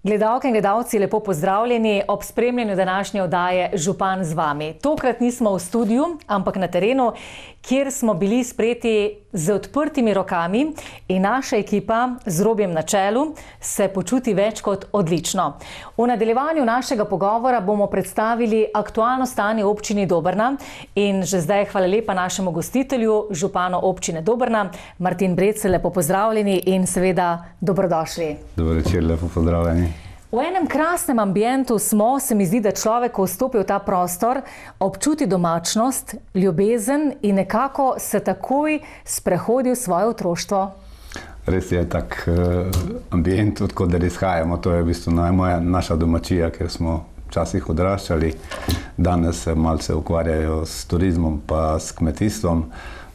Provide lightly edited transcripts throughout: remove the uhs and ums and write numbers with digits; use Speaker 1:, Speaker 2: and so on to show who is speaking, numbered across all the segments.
Speaker 1: Gledalke in gledalci, lepo pozdravljeni ob spremljanju današnje oddaje Župan z vami. Tokrat nismo v studiu, ampak na terenu, kjer smo bili sprejeti z odprtimi rokami in naša ekipa z Robijem na čelu se počuti več kot odlično. V nadaljevanju našega pogovora bomo predstavili aktualno stanje v občini Dobrna in že zdaj hvala lepa našemu gostitelju, županu občine Dobrna, Martin Brecelj, lepo pozdravljeni in seveda dobrodošli.
Speaker 2: Dober večer, lepo pozdravljeni.
Speaker 1: V enem krasnem ambientu smo, se mi zdi, da človek, ko vstopi v ta prostor, občuti domačnost, ljubezen in nekako se takoj sprehodi v svoje otroštvo.
Speaker 2: Res je tak ambient, odkoder izhajamo. To je v bistvu naša domačija, kjer smo včasih odraščali. Danes se malce ukvarjajo s turizmom pa s kmetijstvom,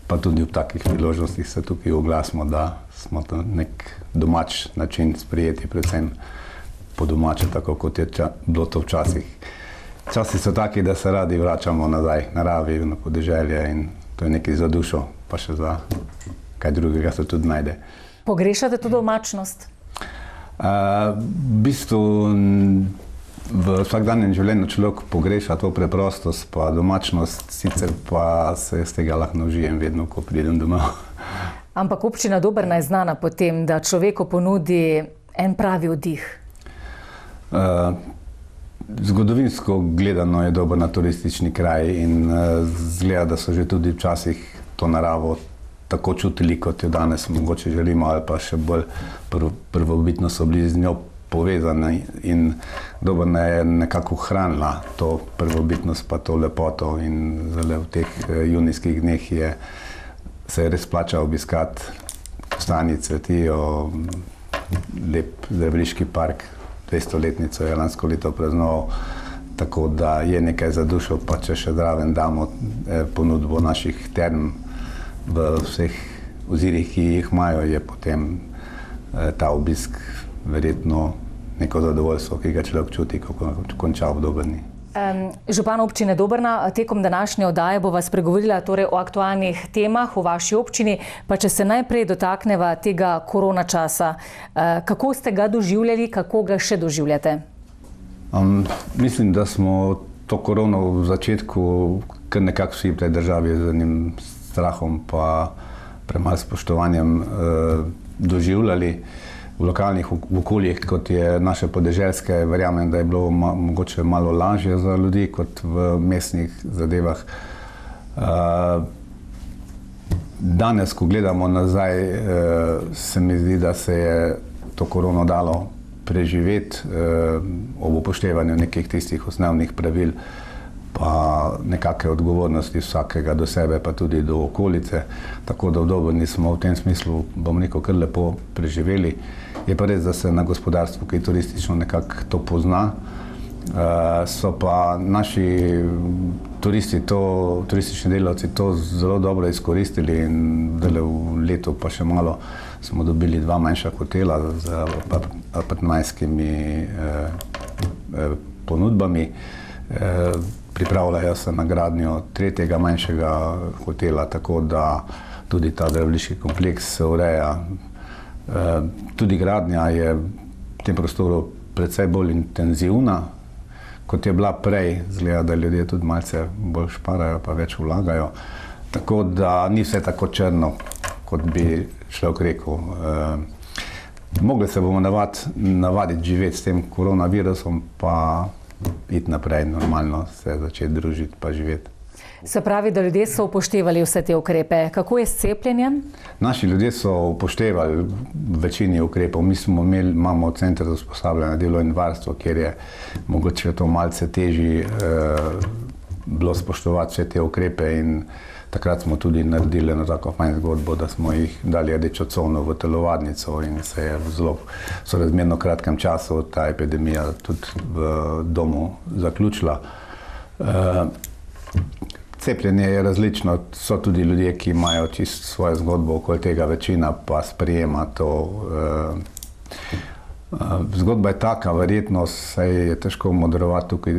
Speaker 2: pa tudi v takih priložnostih se tukaj oglasimo, da smo to nek domač način sprijeti, predvsem po domače, tako kot je bilo to včasih. Časi so taki, da se radi vračamo nazaj naravi, na podeželje in to je nekaj za dušo, pa še za kaj drugega se tudi najde.
Speaker 1: Pogrešate to domačnost?
Speaker 2: V bistvu v vsakdanjem življenju človek pogreša to preprostost pa domačnost, sicer pa se z tega lahko naužijem vedno, ko pridem domov.
Speaker 1: Ampak občina Dobrna je znana po tem, da človeku ponudi en pravi oddih.
Speaker 2: Zgodovinsko gledano je Dobrna turistični kraj in zgleda, da so že tudi včasih to naravo tako čutili, kot jo danes mogoče želimo, ali pa še bolj prvobitno so bili z njo povezani in Dobrna je nekako hranila to prvobitnost pa to lepoto in zelo v teh junijskih dneh se je res plača obiskati Kostanji cvetijo, lep Zdraviliški park, 200-letnico je lansko leto praznoval, tako da je nekaj za dušo, pa če še zraven damo ponudbo naših term v vseh ozirih, ki jih imajo, je potem ta obisk verjetno neko zadovoljstvo, ki ga človek čuti, ko konča v Dobrni.
Speaker 1: Župan občine Dobrna, tekom današnje oddaje bova spregovorila torej o aktualnih temah v vaši občini, pa če se najprej dotakneva tega korona časa. Kako ste ga doživljali, kako ga še doživljate?
Speaker 2: Mislim, da smo to korono v začetku kar nekako vsi v tej državi z enim strahom pa premalo spoštovanjem doživljali. V lokalnih okoljih, kot je naše podeželske, verjamem, da je bilo mogoče malo lažje za ljudi kot v mestnih zadevah. Danes, ko gledamo nazaj, se mi zdi, da se je to korono dalo preživeti ob upoštevanju nekih tistih osnovnih pravil pa nekakve odgovornosti vsakega do sebe, pa tudi do okolice. Tako da v Dobrni smo v tem smislu, bom rekel, kar lepo preživeli. Je pa res, da se na gospodarstvu, ki turistično nekako to pozna, so pa naši turistični delavci to zelo dobro izkoristili in v letu pa še malo smo dobili 2 manjša hotela z apartmajskimi ponudbami. Pripravljajo se na gradnjo 3. manjšega hotela, tako da tudi ta zdraviliški kompleks se ureja. Tudi gradnja je v tem prostoru precej bolj intenzivna, kot je bila prej. Zgleda, da ljudje tudi malce bolj šparajo pa več vlagajo. Tako da ni vse tako črno, kot bi človek rekel. Mogli se bomo navaditi živeti s tem koronavirusom, pa iti naprej, normalno se začeti družiti pa živeti.
Speaker 1: Se pravi, da ljudje so upoštevali vse te ukrepe. Kako je s cepljenjem?
Speaker 2: Naši ljudje so upoštevali večini ukrepov. Imamo center za usposabljanje, delo in varstvo, kjer je mogoče to malce težje bilo spoštovati vse te ukrepe in takrat smo tudi naredili eno tako fajn zgodbo, da smo jih dali rdečo cono v telovadnico in se je v zelo sorazmerno kratkem času ta epidemija tudi v domu zaključila. Cepljenje je različno, so tudi ljudje, ki imajo čisto svojo zgodbo okoli tega, večina pa sprejema to. Zgodba je taka, verjetno se je težko moderovati tukaj,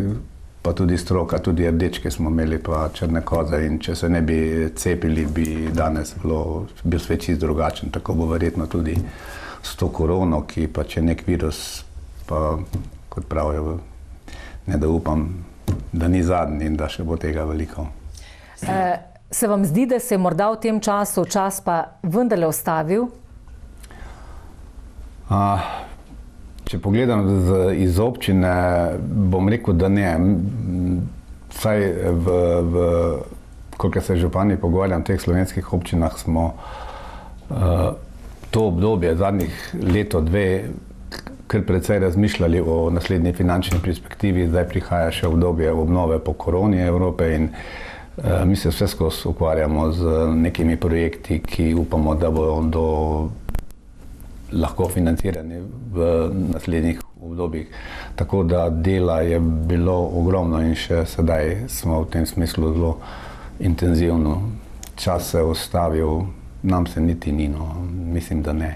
Speaker 2: pa tudi stroka, tudi rdečke smo imeli pa črne koze in če se ne bi cepili, bi danes bil svet čisto drugačen. Tako bo verjetno tudi s to korono, ki pač je nek virus pa kot pravijo, ne da upam, da ni zadnji in da še bo tega veliko.
Speaker 1: Se vam zdi, da se je morda v tem času čas pa vendarle ustavil?
Speaker 2: Če pogledam iz občine, bom rekel, da ne. Vsaj kolikor se župani pogovarjam v teh slovenskih občinah, smo to obdobje zadnjih leto, dve, kar precej razmišljali o naslednji finančni perspektivi. Zdaj prihaja še obdobje obnove po koroni Evrope in mi se vse skozi ukvarjamo z nekimi projekti, ki upamo, da bodo lahko financirani v naslednjih obdobjih. Tako da dela je bilo ogromno in še sedaj smo v tem smislu zelo intenzivno. Čas se je ustavil, nam se niti ni, no. Mislim, da ne.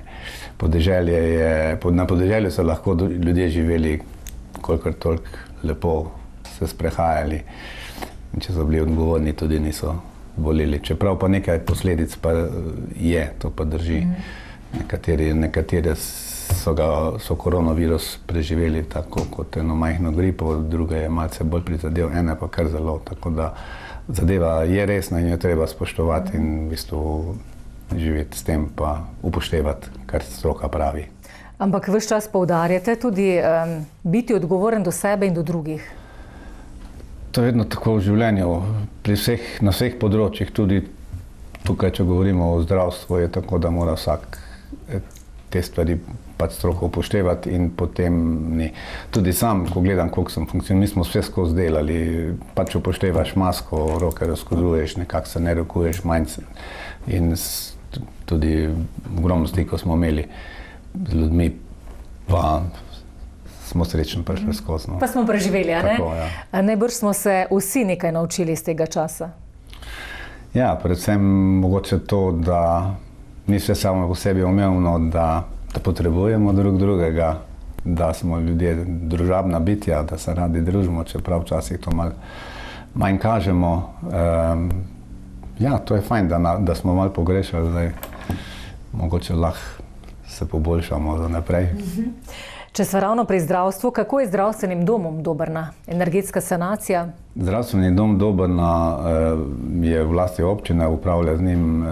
Speaker 2: Na podeželju so lahko ljudje živeli kolikor toliko lepo, se sprehajali in če so bili odgovorni, tudi niso boleli. Čeprav pa nekaj posledic pa je, to pa drži. Nekateri so koronavirus preživeli tako kot eno majhno gripo, druge je malce bolj prizadel, ene pa kar zelo. Tako da zadeva je resna in jo treba spoštovati in v bistvu živeti s tem pa upoštevati, kar stroka pravi.
Speaker 1: Ampak ves čas poudarjate tudi biti odgovoren do sebe in do drugih.
Speaker 2: To je vedno tako v življenju, na vseh področjih, tudi tukaj, če govorimo o zdravstvu, je tako, da mora vsak te stvari pač strogo upoštevati in potem ni. Tudi sam, ko gledam, koliko sem funkcioniral, mi smo vse skozi delali, pač upoštevaš masko, roke razkozuješ, nekako se ne rokuješ manj in tudi ogromno stikov smo imeli z ljudmi, pa smo srečno prišli skozi.
Speaker 1: Pa smo preživeli, a ne?
Speaker 2: Tako, ja.
Speaker 1: Najbrž smo se vsi nekaj naučili iz tega časa.
Speaker 2: Ja, predvsem mogoče to, da ni vse samo po sebi umevno, da potrebujemo drug drugega, da smo ljudje družabna bitja, da se radi družimo, čeprav včasih to malo manj kažemo. Ja, to je fajn, da smo malo pogrešali, zdaj mogoče lahko se poboljšamo za naprej.
Speaker 1: Če smo ravno pri zdravstvu, kako je zdravstvenim domom Dobrna? Energetska sanacija?
Speaker 2: Zdravstveni dom Dobrna je v lasti občine, upravlja z njim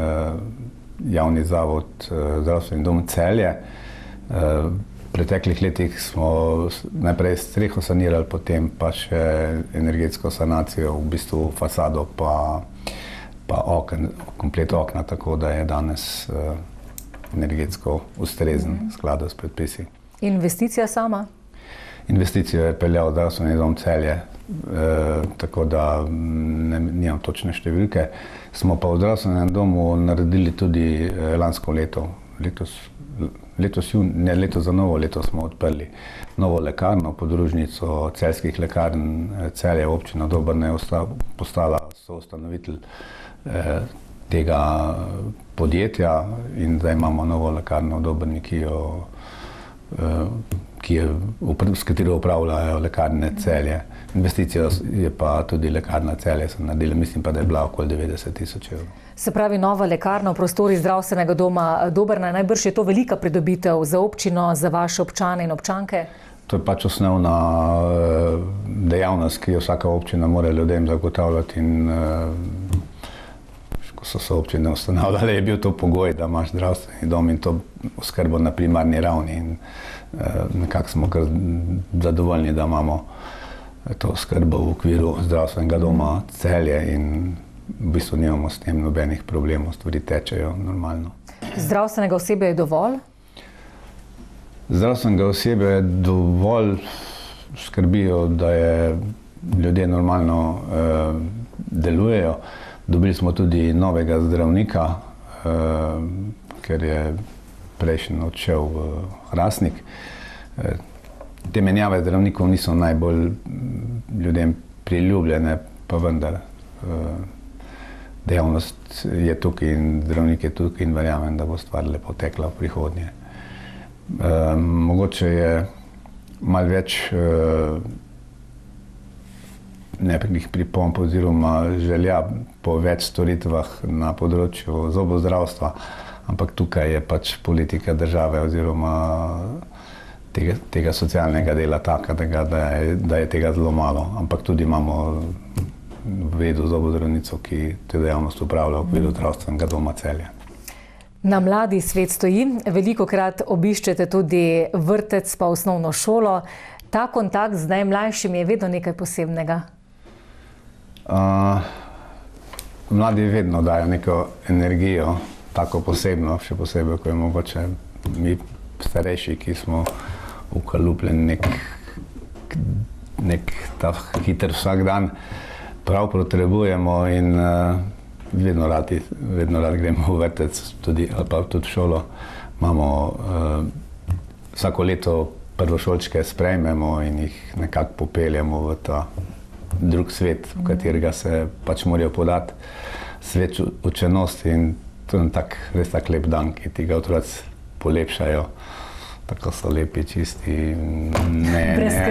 Speaker 2: javni zavod Zdravstveni dom Celje. V preteklih letih smo najprej streho sanirali, potem pa še energetsko sanacijo, v bistvu fasado pa komplet okna, tako da je danes energetsko ustrezen v skladu s predpisi.
Speaker 1: Investicija sama?
Speaker 2: Investicijo je peljal Zdravstveni dom Celje, tako da nimam točne številke. Smo pa v zdravstvenem domu naredili tudi lansko leto, letos za novo leto smo odprli novo lekarno, podružnico celjskih lekarn. Celje, občina Dobrna je postala soustanovitelj tega podjetja in zdaj imamo novo lekarno v Dobrni, s katero upravljajo lekarne Celje. Investicijo je pa tudi lekarna Celje so naredili, mislim pa, da je bila okoli 90 000 evrov.
Speaker 1: Se pravi, nova lekarna v prostorih zdravstvenega doma Dobrna, najbrž je to velika pridobitev za občino, za vaše občane in občanke?
Speaker 2: To je pač osnovna dejavnost, ki jo vsaka občina mora ljudem zagotavljati in ko so občine ustanavljale, je bil to pogoj, da imaš zdravstveni dom in to oskrbo na primarni ravni in nekako smo kar zadovoljni, da imamo to oskrbo v okviru zdravstvenega doma Celje in v bistvu nimamo s tem nobenih problemov, stvari tečejo normalno.
Speaker 1: Zdravstvenega osebja je dovolj?
Speaker 2: Zdravstvenega osebja je dovolj, skrbijo, da je ljudje normalno delujejo. Dobili smo tudi novega zdravnika, ker je prejšnji odšel v Hrastnik. Te menjave zdravnikov niso najbolj ljudem priljubljene, pa vendar dejavnost je tukaj in zdravnik je tukaj in verjamem, da bo stvar lepo tekla v prihodnje. Mogoče je malo več neprekih pripomb oziroma želja po več storitvah na področju zobozdravstva, ampak tukaj je pač politika države oziroma tega socialnega dela takega, da je tega zelo malo. Ampak tudi imamo vedo zobozdravnico, ki te dejavnost upravlja v okviru zdravstvenega doma Celje.
Speaker 1: Na Mladi svet stoji, velikokrat obiščete tudi vrtec pa osnovno šolo. Ta kontakt z najmlajšimi je vedno nekaj posebnega?
Speaker 2: Mladi vedno dajo neko energijo, tako posebno, še posebej, ko je mogoče mi starejši, ki smo ukalupljeni nek ta hiter vsak dan, prav potrebujemo in vedno rad gremo v vrtec, ali pa tudi v šolo. Imamo vsako leto prvošolčke sprejmemo in jih nekako popeljemo v ta drug svet, v katerega se pač morajo podati, svet učenosti, in to je res tak lep dan, ki ti ga otroci polepšajo. Tako so lepi, čisti,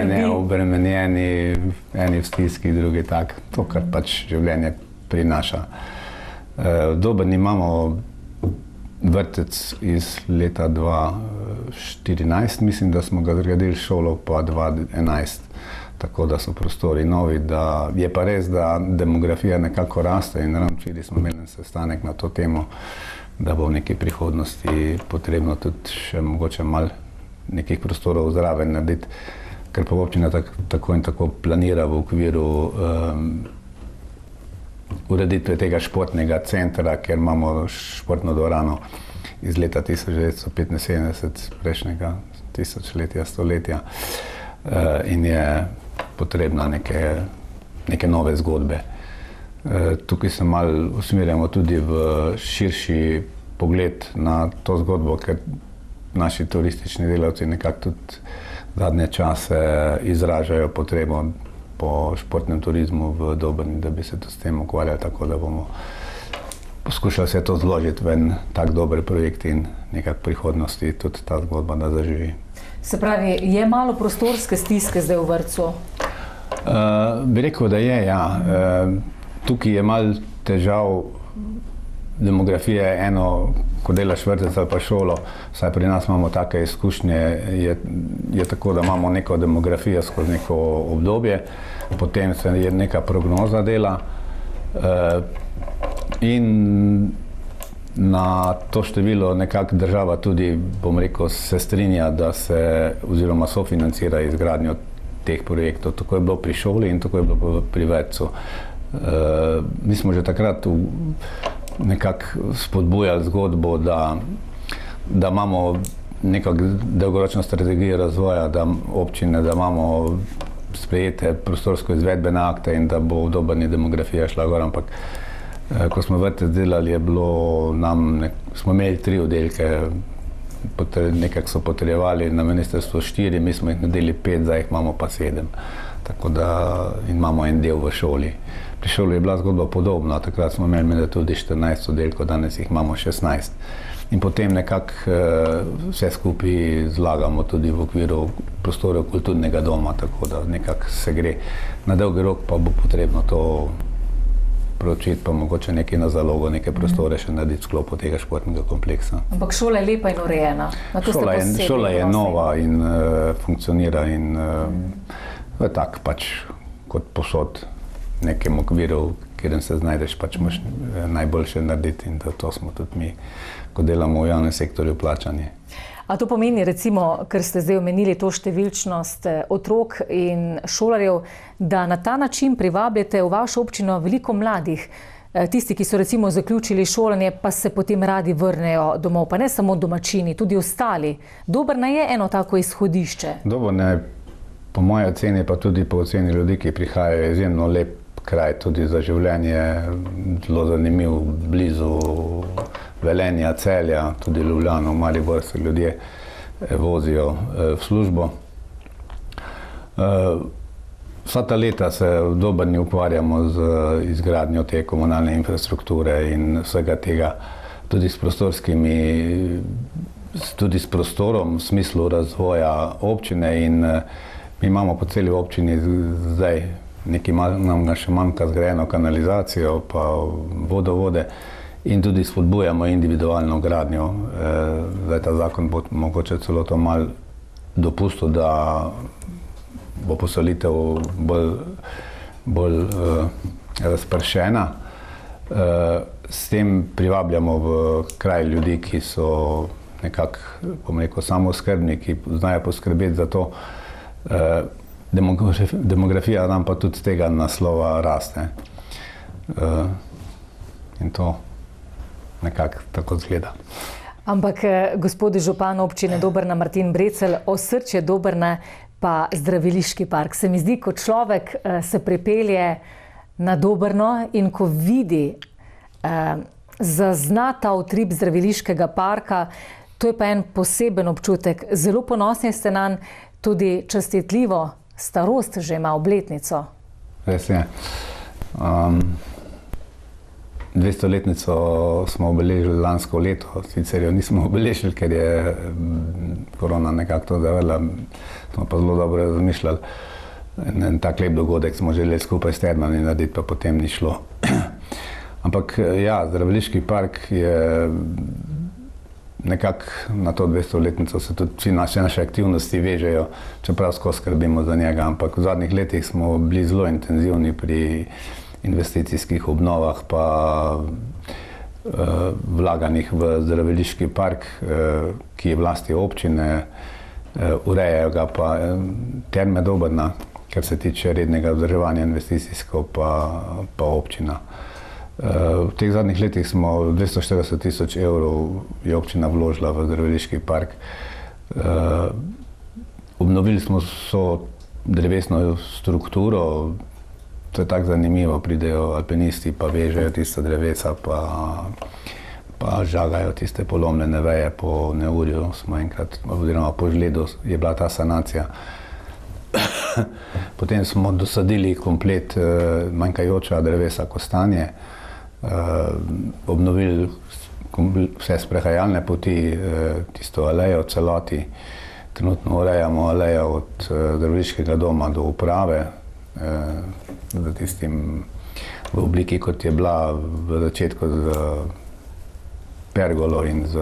Speaker 2: neobremenjeni, eni v stiski, drugi tak, to, kar pač življenje prinaša. V Dobrini imamo vrtec iz leta 2014, mislim, da smo ga zgradili, šolo pa 2011, tako da so prostori novi. Je pa res, da demografija nekako raste in ravno včeraj smo imeli sestanek na to temo, da bo v neki prihodnosti potrebno tudi še mogoče malo nekih prostorov zraven narediti, ker pa občina tako in tako planira v okviru ureditve tega športnega centra, kjer imamo športno dvorano iz leta 1975, prejšnjega tisočletja, stoletja, in je potrebna neke nove zgodbe. Tukaj se malo usmerjamo tudi v širši pogled na to zgodbo, ker naši turistični delavci nekako tudi zadnje čase izražajo potrebo po športnem turizmu v Dobrini, da bi se to s tem ukvarjali, tako da bomo poskušali se to zložiti v en tak dober projekt in nekak prihodnosti tudi ta zgodba, da zaživi.
Speaker 1: Se pravi, je malo prostorske stiske zdaj v vrtcu?
Speaker 2: Bi rekel, da je, ja. Tukaj je malo težav demografije, eno, ko delaš vrtec ali pa šolo, saj pri nas imamo take izkušnje, je tako, da imamo neko demografijo skozi neko obdobje, potem se je neka prognoza dela in na to število nekako država tudi, bom rekel, se strinja, da se oziroma sofinancira izgradnjo teh projektov. Tako je bilo pri šoli in tako je bilo pri vrtcu. Mi smo že takrat nekako spodbujali zgodbo, da imamo neko dolgoročno strategijo razvoja, da občine, da imamo sprejete prostorsko izvedbene akte in da bo v Dobrini demografija šla gor, ampak ko smo vrtec delali, smo imeli 3 oddelke, nekako so potrebovali na ministrstvu 4, mi smo jih naredili 5, zdaj jih imamo pa 7. Tako da imamo en del v šoli. Pri šoli je bila zgodba podobna, takrat smo imeli tudi 14 oddelkov, danes jih imamo 16. In potem nekako vse skupaj zlagamo tudi v okviru prostorov kulturnega doma, tako da nekako se gre. Na dolgi rok pa bo potrebno to preučiti, pa mogoče nekaj na zalogo, neke prostore še narediti v sklopu tega športnega kompleksa.
Speaker 1: Ampak šola je lepa in urejena.
Speaker 2: Šola je nova in funkcionira in tak pač kot posod nekem okviru, kjer se znajdeš, pač moš najboljše narediti in da to smo tudi mi, ko delamo v javnem sektorju, plačani.
Speaker 1: A to pomeni, recimo, ker ste zdaj omenili to številčnost otrok in šolarjev, da na ta način privabljate v vašo občino veliko mladih, tisti, ki so recimo zaključili šolanje, pa se potem radi vrnejo domov, pa ne samo domačini, tudi ostali. Dobrna je eno tako izhodišče? Dobrna je,
Speaker 2: po moji oceni, pa tudi po oceni ljudi, ki prihajajo, izjemno lep kraj tudi za življenje, zelo zanimiv, blizu Velenja, Celja, tudi Ljubljano, Maribor se ljudje vozijo v službo. Vsa ta leta se v Dobrini ukvarjamo z izgradnjo te komunalne infrastrukture in vsega tega, tudi s prostorom v smislu razvoja občine in mi imamo po celi občini zdaj nam ga še manjka zgrajeno kanalizacijo pa vodovode in tudi spodbujamo individualno gradnjo. Zdaj ta zakon bo mogoče celo to malo dopustil, da bo poselitev bolj razpršena. S tem privabljamo v kraj ljudi, ki so nekako, bom rekel, samooskrbni, ki znajo poskrbeti za to. Demografija nam pa tudi z tega naslova raste. In to nekako tako izgleda.
Speaker 1: Ampak, gospod župan občine Dobrna Martin Brecelj, osrčje Dobrne pa zdraviliški park. Se mi zdi, ko človek se pripelje na Dobrno in ko vidi, zazna ta utrip zdraviliškega parka, to je pa en poseben občutek. Zelo ponosni ste nanj, tudi častitljivo starost že ima obletnico.
Speaker 2: Res je. 200-letnico smo obeležili lansko leto, sicer jo nismo obeležili, ker je korona nekako to zavrla, smo pa zelo dobro razmišljali. En tak lep dogodek smo želeli skupaj s Termami narediti, pa potem ni šlo. Ampak ja, zdraviliški park je nekako na to 200-letnico se tudi vsi naše aktivnosti vežejo, čeprav skozi skrbimo za njega, ampak v zadnjih letih smo bili zelo intenzivni pri investicijskih obnovah pa vlaganjih v zdraviliški park, ki je v lasti občine, urejajo ga pa Terme Dobrna, kar se tiče rednega vzdrževanja investicijsko pa občina. V teh zadnjih letih smo 240 000 evrov je občina vložila v zdraviliški park. Obnovili smo vso drevesno strukturo, to je tako zanimivo, pridejo alpinisti pa vežejo tiste drevesa pa žagajo tiste polomljene veje po neurju, smo enkrat, oziroma po žledu je bila ta sanacija. Potem smo dosadili komplet manjkajoča drevesa kostanje, obnovili vse sprehajalne poti, tisto alejo v celoti. Trenutno urejamo alejo od zdraviliškega doma do uprave, z tistim v obliki, kot je bila v začetku z pergolo in z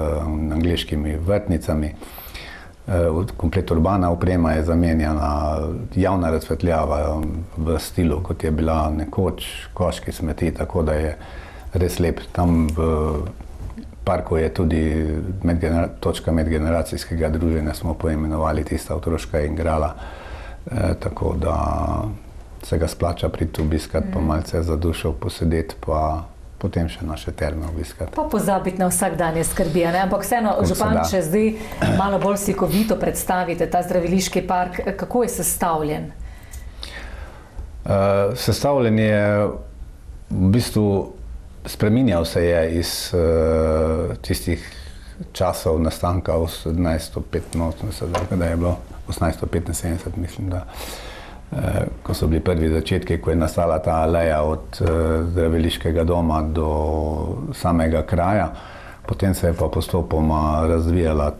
Speaker 2: angleškimi vrtnicami. Komplet urbana oprema je zamenjana, javna razsvetljava v stilu, kot je bila nekoč, koški smeti, tako da je res lep. Tam v parku je tudi točka medgeneracijskega druženja, smo poimenovali tista otroška igrala, tako da se ga splača priti obiskati, pa malce za dušo posedeti, pa potem še naše terme obiskati.
Speaker 1: Pa pozabiti na vsakdanje skrbi, ne? Ampak vseeno, župan, če zdaj malo bolj slikovito predstavite ta zdraviliški park, kako je sestavljen?
Speaker 2: Sestavljen je, v bistvu, spreminjal se je iz tistih časov nastanka 1885, kada je bilo 1875, mislim, da ko so bili prvi začetki, ko je nastala ta aleja od zdraviliškega doma do samega kraja. Potem se je pa postopoma razvijala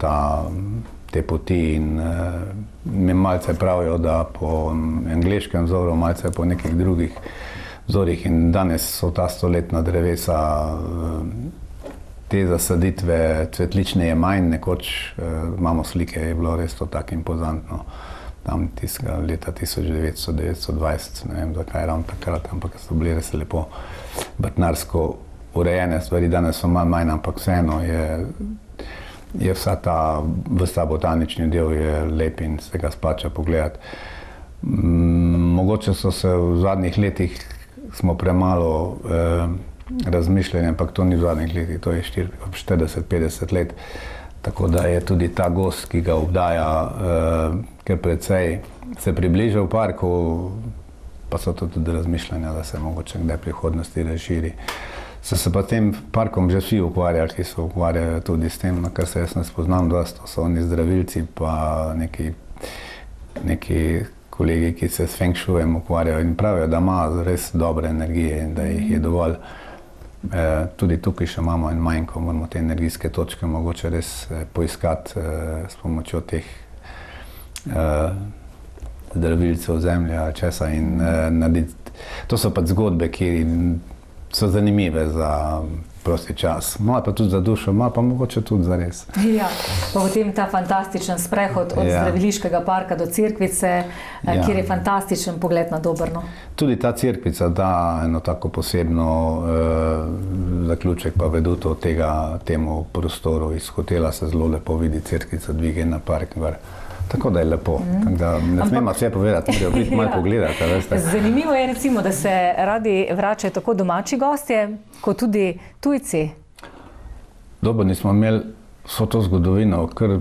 Speaker 2: te poti in mi malce pravijo, da po angleškem vzoru, malce po nekih drugih vzorih, in danes so ta stoletna drevesa, te zasaditve cvetlične je manj, nekoč imamo slike, je bilo res to tako impozantno. Tam tistega leta 1920, ne vem zakaj ravno takrat, ampak so bili res lepo vrtnarsko urejene stvari, danes so malo manj, ampak vseeno je vsa ta botanični del je lep in se ga splača pogledati. Mogoče so se v zadnjih letih smo premalo razmišljali, ampak to ni v zadnjih letih, to je 40-50 let. Tako da je tudi ta gozd, ki ga obdaja, ker precej se približa v parku, pa so to tudi razmišljanja, da se mogoče kdaj prihodnosti razširi. So se pa tem parkom že vsi ukvarjali, ki se ukvarjajo tudi s tem, na kar se jaz ne spoznam dosti, to so oni zdravilci pa neki kolegi, ki se s feng shuijem ukvarjajo in pravijo, da ima res dobre energije in da jih je dovolj. Tudi tukaj še imamo en manjko, moramo te energijske točke mogoče res poiskati s pomočjo teh zdravilcev zemlje ali česa in narediti. To so pač zgodbe, ki so zanimive za prosti čas. Malo pa tudi za dušo, malo pa mogoče tudi za res.
Speaker 1: Ja, pa potem ta fantastičen sprehod od zdraviliškega parka do Cerkvice, kjer je fantastičen pogled na Dobrno.
Speaker 2: Tudi ta Cerkvica da eno tako posebno zaključek pa veduto temu prostoru. Iz hotela se zelo lepo vidi Cerkvica, dvigena park gor. Tako da je lepo. Tako da ne smemo vse povedati, morajo biti malo pogledati.
Speaker 1: Zanimivo je recimo, da se radi vračajo tako domači gostje, kot tudi tujci.
Speaker 2: Dobrni smo imeli vso to zgodovino, ker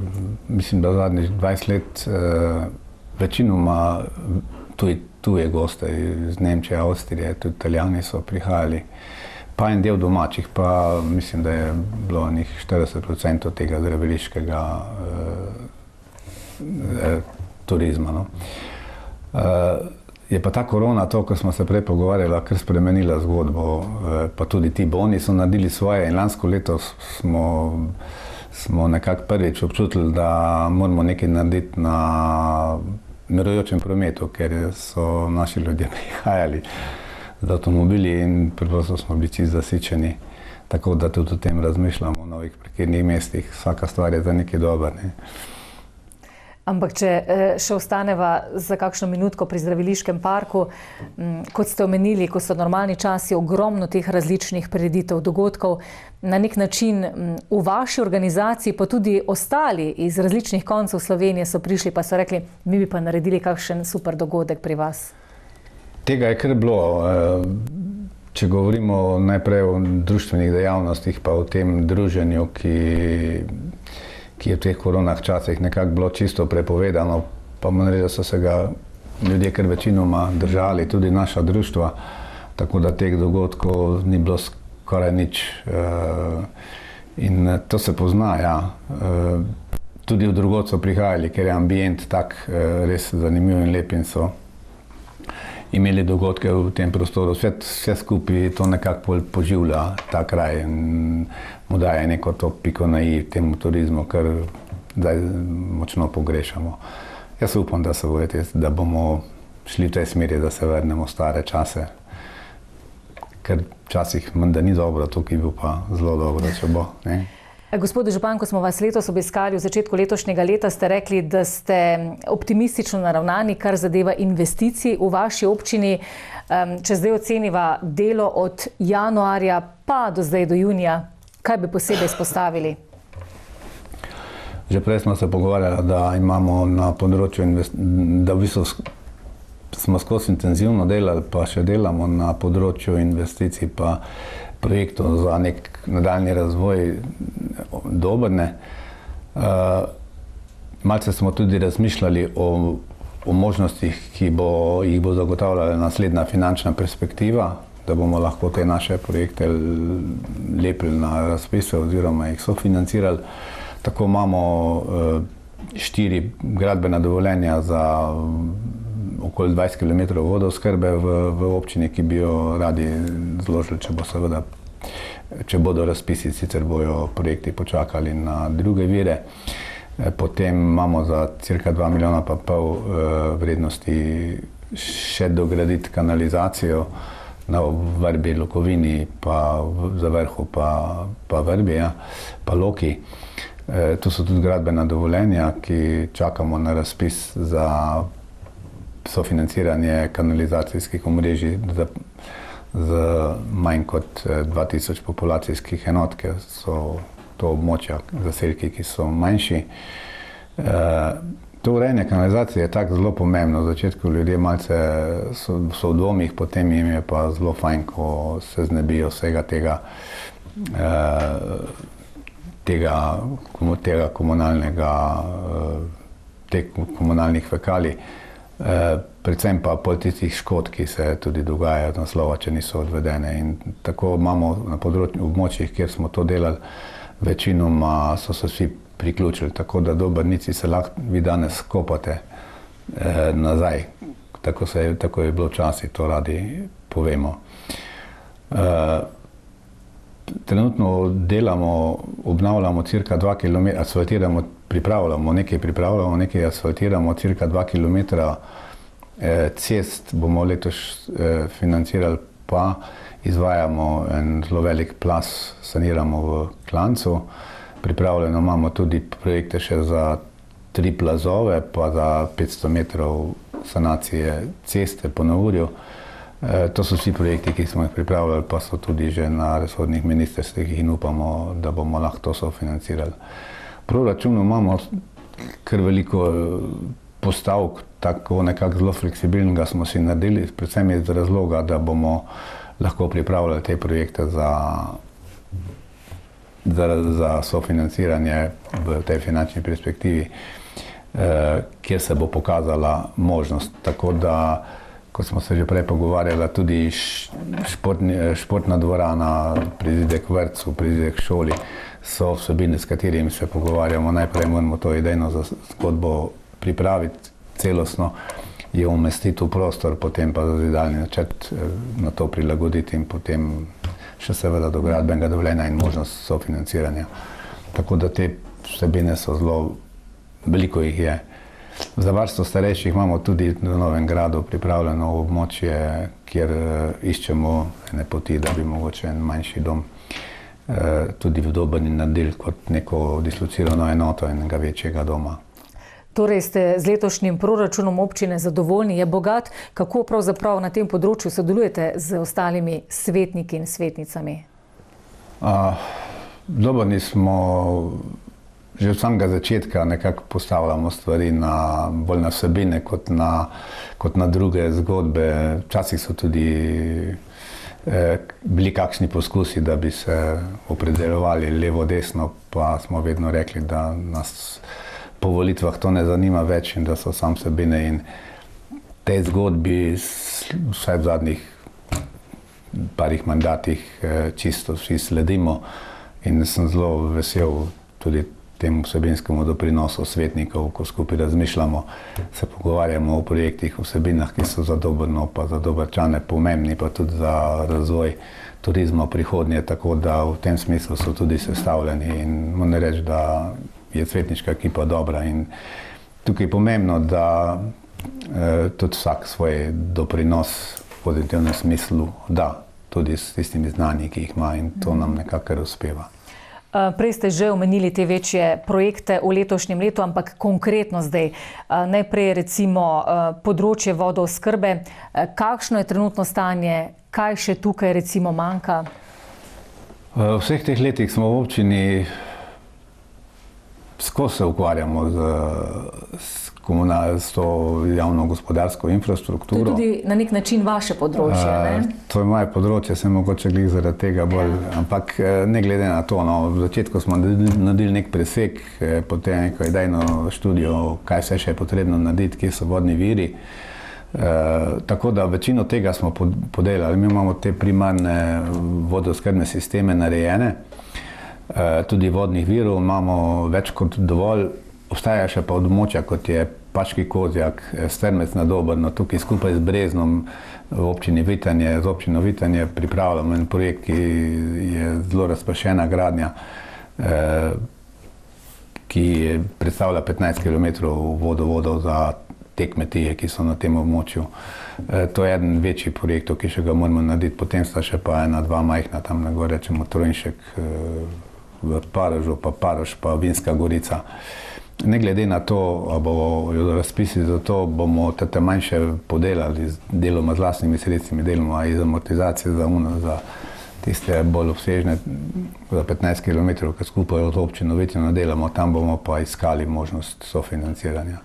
Speaker 2: mislim, da zadnjih 20 let večinoma tuje goste iz Nemčije, Avstrije, tudi Italijani so prihajali. Pa en del domačih, pa mislim, da je bilo njih 40% tega zdraviliškega turizma. No. Je pa ta korona, to, ko smo se prej pogovarjali, kar spremenila zgodbo, pa tudi ti boni so naredili svoje in lansko leto smo nekako prvič občutili, da moramo nekaj narediti na mirujočem prometu, ker so naši ljudje prihajali z avtomobili in preprosto smo bili čisto zasičeni. Tako da tudi o tem razmišljamo v novih parkirnih mestih. Vsaka stvar je za nekaj dober. Ne.
Speaker 1: Ampak če še ostaneva za kakšno minutko pri zdraviliškem parku, kot ste omenili, ko so normalni časi, ogromno teh različnih prireditev, dogodkov, na nek način v vaši organizaciji, pa tudi ostali iz različnih koncev Slovenije so prišli, pa so rekli, mi bi pa naredili kakšen super dogodek pri vas.
Speaker 2: Tega je kar bilo. Če govorimo najprej o društvenih dejavnostih, pa o tem druženju, ki je v teh koronah časih nekako bilo čisto prepovedano, pa moram reči, da so se ga ljudje kar večinoma držali, tudi naša društva, tako da teh dogodkov ni bilo skoraj nič. In to se pozna, ja. Tudi v drugod so prihajali, ker je ambient tak res zanimiv in lep in so imeli dogodke v tem prostoru. Vse skupaj to nekako poživlja ta kraj in mu daje neko to piko na i temu turizmu, kar zdaj močno pogrešamo. Jaz upam, da bomo šli v tej smeri, da se vrnemo v stare čase, ker včasih menda ni dobro, tukaj bo pa zelo dobro, če bo. Ne?
Speaker 1: Gospod župan, ko smo vas letos obiskali v začetku letošnjega leta, ste rekli, da ste optimistično naravnani, kar zadeva investicij v vaši občini. Če zdaj oceniva delo od januarja pa do zdaj do junija, kaj bi posebej izpostavili?
Speaker 2: Že prej smo se pogovarjali, da imamo na področju da v bistvu smo skozi intenzivno delali, pa še delamo na področju investicij, pa projektov za nek nadaljni razvoj Dobrne. Malce smo tudi razmišljali o možnostih, ki jih bo zagotavljala naslednja finančna perspektiva, da bomo lahko te naše projekte lepili na razpise oziroma jih sofinancirali. Tako imamo 4 gradbena dovoljenja za okoli 20 km vodooskrbe v občini, ki bi jo radi zložili, če bodo razpisi, sicer bojo projekti počakali na druge vire. Potem imamo za cirka 2,5 milijona vrednosti še dograditi kanalizacijo na Vrbi, Lokovini, pa za Vrhu, pa Vrbi, ja, pa Loki. Tu so tudi gradbena dovoljenja, ki čakamo na razpis za sofinanciranje kanalizacijskih omrežij z manj kot 2000 populacijskih enot, ker so to območja zaselki, ki so manjši. To urejanje kanalizacije je tako zelo pomembno. V začetku ljudje malce so v dvomih, potem jim je pa zelo fajn, ko se znebijo vsega komunalnih fekalij. Predvsem pa pol tistih škod, ki se tudi dogajajo od naslova, če niso odvedene. In tako imamo na območjih, kjer smo to delali, večinoma so se vsi priključili, tako da Dobrnici se lahko vi danes kopate nazaj. Tako je bilo včasih, to radi povemo. Trenutno delamo, obnavljamo cirka 2 km, asfaltiramo, pripravljamo, nekaj asfaltiramo, cirka 2 km cest bomo letos financirali pa izvajamo en zelo velik plaz, saniramo v Klancu. Pripravljeno imamo tudi projekte še za 3 plazove, pa za 500 metrov sanacije ceste po Naurju. To so vsi projekti, ki smo jih pripravljali, pa so tudi že na resornih ministrstvih in upamo, da bomo lahko to sofinancirali. V proračunu imamo kar veliko postavk, tako nekako zelo fleksibilnega smo si naredili, predvsem iz razloga, da bomo lahko pripravljali te projekte za sofinanciranje v tej finančni perspektivi, kjer se bo pokazala možnost. Tako da, kot smo se že prej pogovarjali, tudi športna dvorana, prizidek vrtcu, prizidek šoli so vsebine, s katerimi se pogovarjamo. Najprej moramo to idejno zgodbo pripraviti celostno, je umestiti v prostor, potem pa zazidalni načrt na to prilagoditi in potem še seveda do gradbenega dovoljenja in možnost sofinanciranja. Tako da te vsebine so zelo, veliko jih je. Za varstvo starejših imamo tudi v Novem Gradu pripravljeno območje, kjer iščemo ene poti, da bi mogoče en manjši dom tudi v Dobrni naredili kot neko dislocirano enoto enega večjega doma.
Speaker 1: Torej ste z letošnjim proračunom občine zadovoljni, je bogat. Kako pravzaprav na tem področju sodelujete z ostalimi svetniki in svetnicami?
Speaker 2: Dobrni smo že od samega začetka, nekako postavljamo stvari bolj na vsebine kot na druge zgodbe. Včasih so tudi bili kakšni poskusi, da bi se opredeljevali levo-desno, pa smo vedno rekli, da nas po volitvah to ne zanima več in da so sam vsebine, in tej zgodbi vsaj v zadnjih parih mandatih čisto vsi sledimo in sem zelo vesel tudi temu vsebinskemu doprinosu svetnikov, ko skupaj razmišljamo, se pogovarjamo o projektih, o vsebinah, ki so za Dobrno pa za Dobrčane pomembni, pa tudi za razvoj turizma prihodnje, tako da v tem smislu so tudi sestavljeni in moram reči, da je svetniška ekipa dobra in tukaj je pomembno, da tudi vsak svoj doprinos v pozitivnem smislu da, tudi s tistimi znanji, ki jih ima, in to nam nekako uspeva.
Speaker 1: Prej ste že omenili te večje projekte v letošnjem letu, ampak konkretno zdaj. Najprej recimo področje vodooskrbe. Kakšno je trenutno stanje? Kaj še tukaj recimo manjka?
Speaker 2: V vseh teh letih smo v občini skozi se ukvarjamo s to javno gospodarsko infrastrukturo.
Speaker 1: To je tudi na nek način vaše področje, ne?
Speaker 2: To je moje področje, se mogoče glih zaradi tega bolj, ampak ne glede na to, v začetku smo naredili nek presek, potem neko idejno študijo, kaj vse še je potrebno narediti, kje so vodni viri. Tako da večino tega smo podelali. Mi imamo te primarne vodooskrbne sisteme narejene, tudi vodnih virov imamo več kot dovolj. Obstaja še pa območja, kot je Paški Kozjak, Strmec nad Dobrno, tukaj skupaj z Breznom v občini Vitanje, z občino Vitanje pripravljamo en projekt, ki je zelo razpršena gradnja, ki predstavlja 15 km vodovodov za te kmetije, ki so na tem območju. To je eden večji projektov, ki še ga moramo narediti, potem sta še pa ena, dva majhna, tam na gor rečemo Trojnšek v Parožu, pa Parož, pa Vinska Gorica. Ne glede na to, ali bodo razpisi za to, bomo te manjše podelali deloma z lastnimi sredstvami, deloma iz amortizacije za tiste bolj obsežne, za 15 km, ki skupaj od občino Vitanje delamo, tam bomo pa iskali možnost sofinanciranja.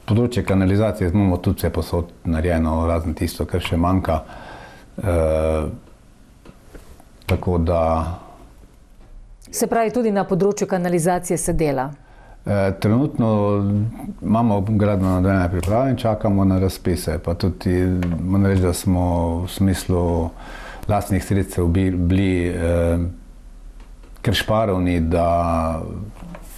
Speaker 2: Področje kanalizacije imamo tudi vse posod narejeno, razen tisto, kar še manjka. Tako da...
Speaker 1: Se pravi, tudi na področju kanalizacije se dela?
Speaker 2: Trenutno imamo gradbeno nadaljevanje priprave in čakamo na razpise. Pa tudi moram reči, da smo v smislu lastnih sredstev bili kar šparovni, da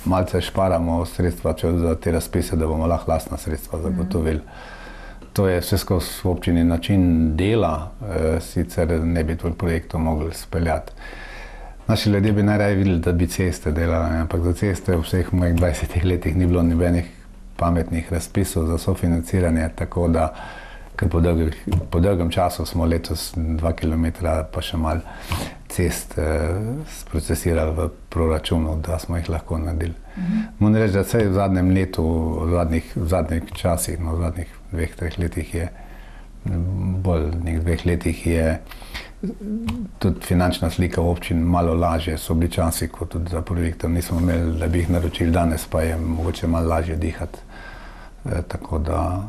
Speaker 2: malce šparamo sredstva za te razpise, da bomo lahko lastna sredstva zagotovili. To je vse skozi v občini način dela, sicer ne bi toliko projektov mogli speljati. Naši ljudje bi najraje videli, da bi ceste delali, ampak za ceste v vseh mojih 20 letih ni bilo nobenih pametnih razpisov za sofinanciranje, tako da ker po dolgem času smo letos 2 kilometra pa še malo cest sprocesirali v proračunu, da smo jih lahko naredili. Moram reči, da vsaj v zadnjem letu, v zadnjih časih, v zadnjih 2-3 letih je, bolj 2 letih je tudi finančna slika občin malo lažje. So bili časi, ko tudi za projektor nismo imeli, da bi jih naročili, danes pa je mogoče malo lažje dihati. Tako da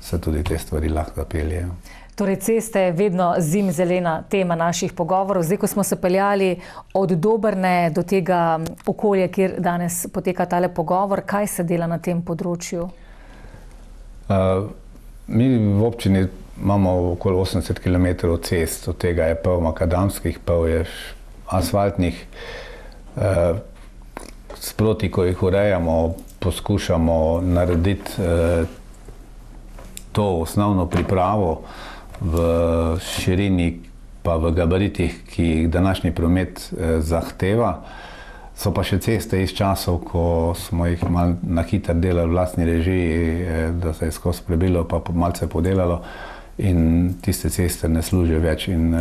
Speaker 2: se tudi te stvari lahko zapeljejo.
Speaker 1: Torej, ceste je vedno zimzelena tema naših pogovorov. Zdaj, ko smo se peljali od Dobrne do tega okolja, kjer danes poteka tale pogovor, kaj se dela na tem področju?
Speaker 2: Mi v občini imamo okoli 80 km cest, od tega je pol makadamskih, pol je asfaltnih. Sproti, ko jih urejamo, poskušamo narediti to osnovno pripravo v širini pa v gabaritih, ki jih današnji promet zahteva. So pa še ceste iz časov, ko smo jih malo na hitro delali v lastni režiji, da se je skozi prebilo pa malce podelalo in tiste ceste ne služijo več. In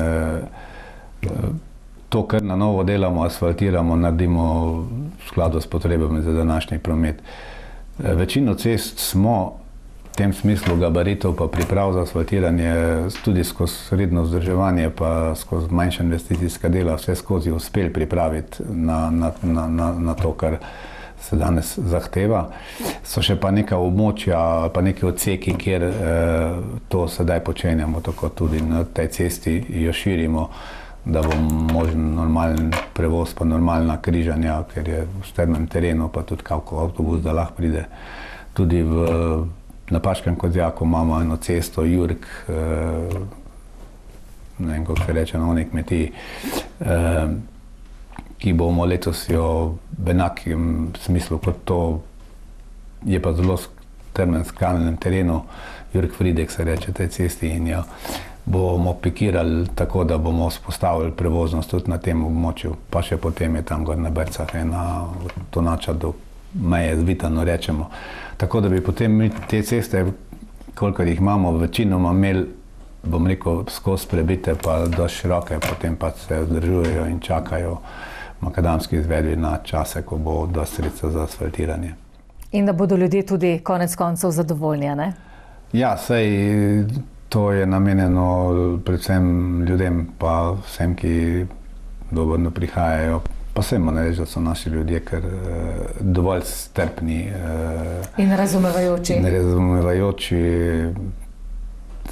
Speaker 2: to, kar na novo delamo, asfaltiramo, naredimo v skladu s potrebami za današnji promet. Večino cest smo v tem smislu gabaritov pa priprav za asfaltiranje tudi skozi redno vzdrževanje pa skozi manjša investicijska dela vse skozi uspeli pripraviti na to, kar se danes zahteva. So še pa neka območja, pa neki odseki, kjer to sedaj počenjamo, tako tudi na tej cesti jo širimo, da bo možen normalen prevoz pa normalna križanja, ker je v strmem terenu pa tudi kako avtobus, da lahko pride. Tudi na Paškem Kozjaku imamo eno cesto, Jurk, ne vem, kako se reče na onej kmetiji, ki bomo letos jo v enakem smislu kot to, je pa zelo strmem skalnem terenu, Jurk Fridek se reče tej cesti, in jo bomo pikirali tako, da bomo vzpostavili prevoznost tudi na tem območju. Pa še potem je tam gor na Bercah ena tonača do meje z Vitano, rečemo. Tako da bi potem te ceste, kolikor jih imamo, večinoma imeli, bom rekel, skozi prebite pa dosti široke, potem pa se vzdržujejo in čakajo makadamski izvedbi na čase, ko bo dosti sredstva za asfaltiranje.
Speaker 1: In da bodo ljudje tudi konec koncev zadovoljni, ne?
Speaker 2: Ja, saj to je namenjeno predvsem ljudem pa vsem, ki dobrno prihajajo. Pa se moram reči, da so naši ljudje kar dovolj strpni.
Speaker 1: In razumevajoči.
Speaker 2: In razumevajoči.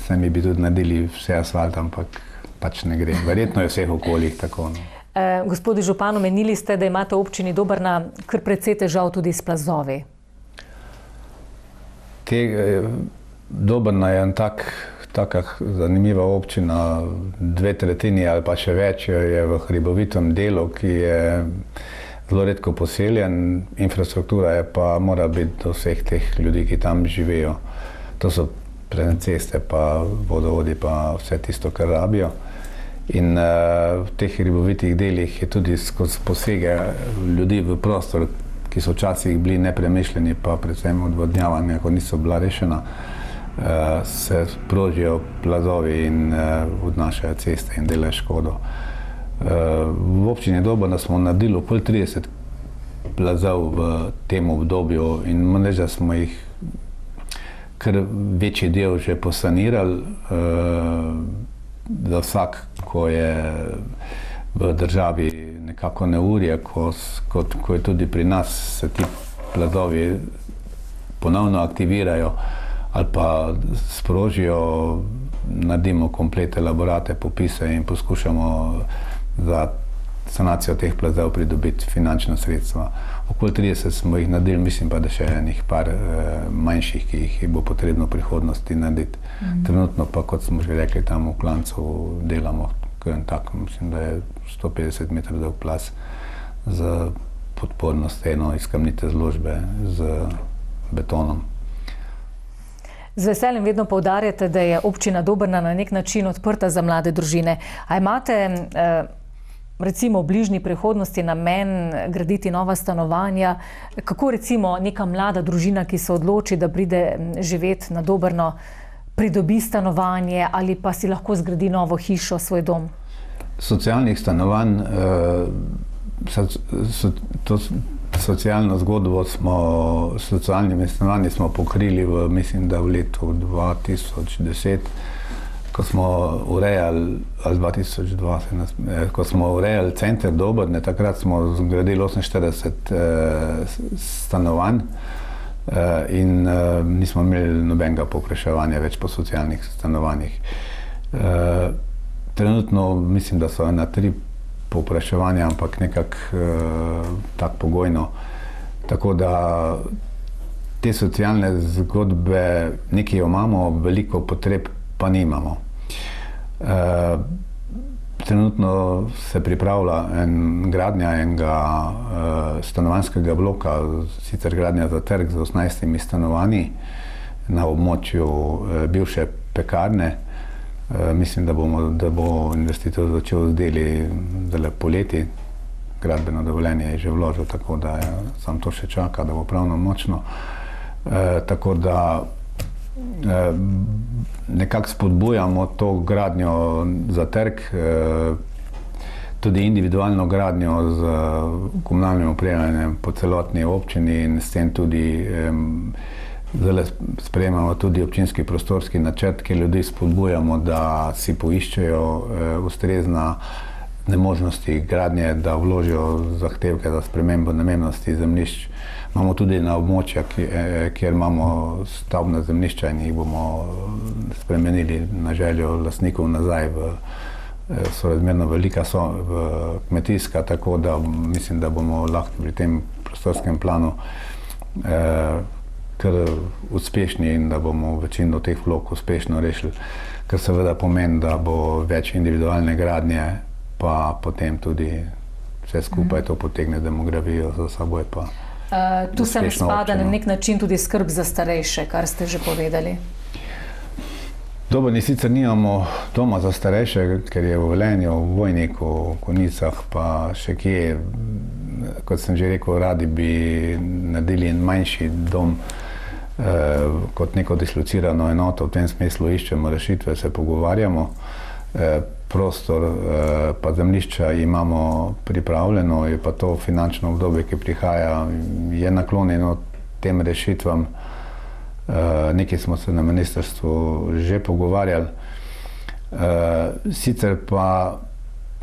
Speaker 2: Se mi bi tudi naredili vse asfalt, ampak pač ne gre. Verjetno je vseh okoljih tako.
Speaker 1: Gospodi župan, omenili ste, da imate v občini Dobrna kar precej težav tudi s plazovi. Dobrna je en taka zanimiva občina, 2/3 ali pa še več je v hribovitem delu, ki je zelo redko poseljen, infrastruktura je pa mora biti do vseh teh ljudi, ki tam živijo. To so predvsem ceste pa vodovodi pa vse tisto, kar rabijo. In v teh hribovitih delih je tudi skozi posege ljudi v prostor, ki so včasih bili nepremišljeni, pa predvsem odvodnjavanja, ko niso bila rešena, se sprožijo plazovi in odnašajo ceste in delajo škodo. V občini Dobrna smo naredili okoli 30 plazov v tem obdobju in moram reči, da smo jih kar večji del že posanirali. Za vsak, ko je v državi nekako neurje, ko je tudi pri nas, se ti plazovi ponovno aktivirajo ali pa sprožijo, naredimo komplete elaborate, popise in poskušamo za sanacijo teh plazov pridobiti finančna sredstva. Okoli 30 smo jih naredili, mislim pa, da še enih par manjših, ki jih bo potrebno v prihodnosti narediti. Trenutno pa, kot smo že rekli, tam v Klancu delamo tak, mislim, da je 150 metrov dolg plaz z podporno steno iz kamnite zložbe z betonom. Z veseljem vedno poudarjate, da je občina Dobrna na nek način odprta za mlade družine. A imate recimo v bližnji prihodnosti namen graditi nova stanovanja? Kako recimo neka mlada družina, ki se odloči, da pride živeti na Dobrno, pridobi stanovanje ali pa si lahko zgradi novo hišo, svoj dom?
Speaker 2: Socialnih stanovanj, socialno zgodbo s socialnimi stanovanji smo pokrili mislim, da v letu 2010, ko smo urejali, ali 2002, ko smo urejali center Dobrne, takrat smo zgradili 48 stanovanj in nismo imeli nobenega povpraševanja več po socialnih stanovanjih. Trenutno mislim, da so 1-3 povpraševanja, ampak nekako tak pogojno. Tako da te socialne zgodbe nekaj jo imamo, veliko potreb pa nimamo. Trenutno se pripravlja gradnja enega stanovanjskega bloka, sicer gradnja za trg z 18 stanovanji na območju bivše pekarne. Mislim, da bo investitor začel z deli poleti. Gradbeno dovoljenje je že vložil, tako da samo to še čaka, da bo pravnomočno. Tako da nekako spodbujamo to gradnjo za trg, tudi individualno gradnjo z komunalnim opremljanjem po celotni občini in s tem tudi zdaj sprejemamo tudi občinski prostorski načrt, kjer ljudi spodbujamo, da si poiščejo ustrezna možnosti gradnje, da vložijo zahtevke za spremembo namembnosti zemljišč. Imamo tudi na območja, kjer imamo stavbna zemljišča in jih bomo spremenili na željo lastnikov nazaj v sorazmerno velika kmetijska, tako da mislim, da bomo lahko pri tem prostorskem planu kar uspešni in da bomo večino teh vlog uspešno rešili, kar seveda pomeni, da bo več individualne gradnje, pa potem tudi vse skupaj to potegne demografijo za seboj.
Speaker 1: Tu se mi spada na nek način tudi skrb za starejše, kar ste že povedali.
Speaker 2: Dobrni sicer nimamo doma za starejše, ker je v Velenju, v Vojniku, v Konicah, pa še kje, kot sem že rekel, radi bi naredili en manjši dom kot neko dislocirano enoto. V tem smislu iščemo rešitve, se pogovarjamo. Prostor pa zemljišča imamo pripravljeno, je pa to finančno obdobje, ki prihaja, je naklonjeno tem rešitvam. Nekaj smo se na ministrstvu že pogovarjali. Sicer pa